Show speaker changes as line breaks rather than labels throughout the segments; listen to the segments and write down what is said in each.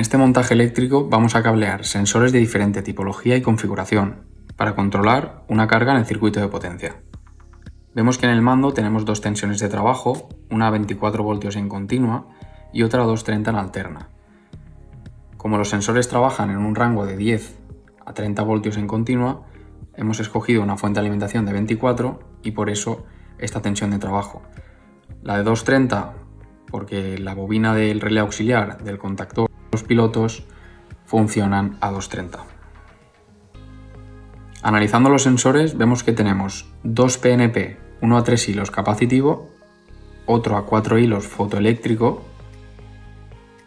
este montaje eléctrico vamos a cablear sensores de diferente tipología y configuración para controlar una carga en el circuito de potencia. Vemos que en el mando tenemos dos tensiones de trabajo, una a 24 voltios en continua y otra a 230 en alterna. Como los sensores trabajan en un rango de 10 a 30 voltios en continua, hemos escogido una fuente de alimentación de 24 y por eso esta tensión de trabajo. La de 230 porque la bobina del relé auxiliar del contactor de los pilotos funcionan a 230. Analizando los sensores vemos que tenemos dos PNP, uno a 3 hilos capacitivo, otro a 4 hilos fotoeléctrico,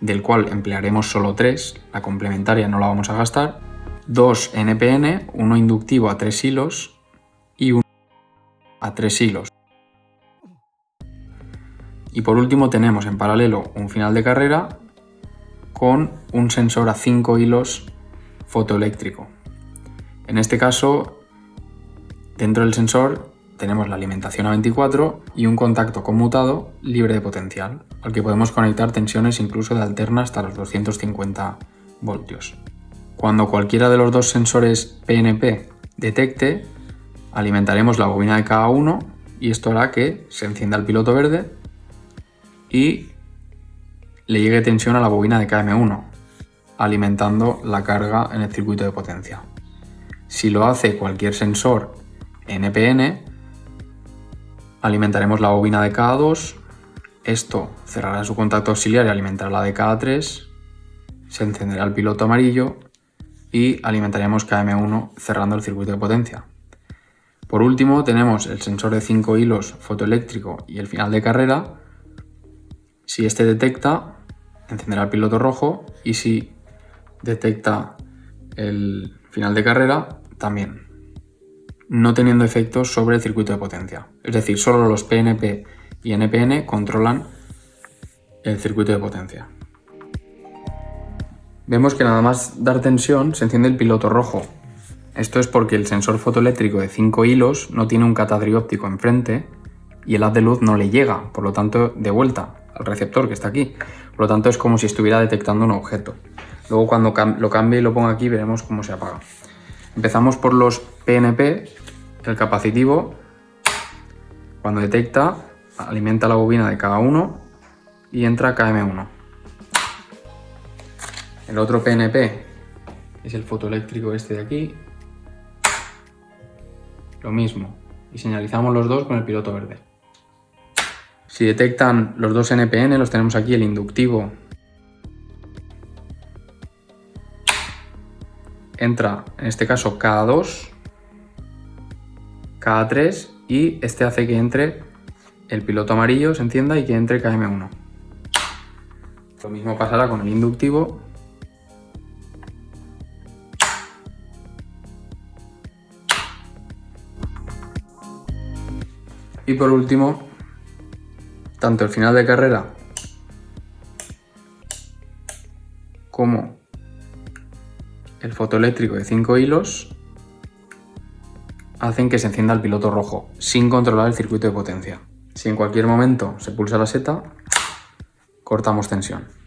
del cual emplearemos solo 3, la complementaria no la vamos a gastar, dos NPN, uno inductivo a 3 hilos y uno a 3 hilos. Y por último tenemos en paralelo un final de carrera con un sensor a 5 hilos fotoeléctrico. En este caso, dentro del sensor tenemos la alimentación a 24 y un contacto conmutado libre de potencial, al que podemos conectar tensiones incluso de alterna hasta los 250 voltios. Cuando cualquiera de los dos sensores PNP detecte, alimentaremos la bobina de KA1 y esto hará que se encienda el piloto verde y le llegue tensión a la bobina de KM1, alimentando la carga en el circuito de potencia. Si lo hace cualquier sensor NPN, alimentaremos la bobina de KA2, esto cerrará su contacto auxiliar y alimentará la de KA3, se encenderá el piloto amarillo y alimentaremos KM1 cerrando el circuito de potencia. Por último tenemos el sensor de 5 hilos fotoeléctrico y el final de carrera. Si este detecta, encenderá el piloto rojo y si detecta el final de carrera, también, no teniendo efectos sobre el circuito de potencia. Es decir, solo los PNP y NPN controlan el circuito de potencia. Vemos que nada más dar tensión se enciende el piloto rojo. Esto es porque el sensor fotoeléctrico de 5 hilos no tiene un catadrio óptico enfrente y el haz de luz no le llega, por lo tanto, de vuelta al receptor que está aquí. Por lo tanto, es como si estuviera detectando un objeto. Luego, cuando lo cambie y lo ponga aquí, veremos cómo se apaga. Empezamos por los PNP. El capacitivo, cuando detecta, alimenta la bobina de KA1 y entra KM1. El otro PNP es el fotoeléctrico este de aquí. Lo mismo. Y señalizamos los dos con el piloto verde. Si detectan los dos NPN, los tenemos aquí, el inductivo entra, en este caso, KA2, KA3 y este hace que entre el piloto amarillo, se encienda y que entre KM1. Lo mismo pasará con el inductivo. Y por último, tanto el final de carrera como el fotoeléctrico de 5 hilos hacen que se encienda el piloto rojo sin controlar el circuito de potencia. Si en cualquier momento se pulsa la seta, cortamos tensión.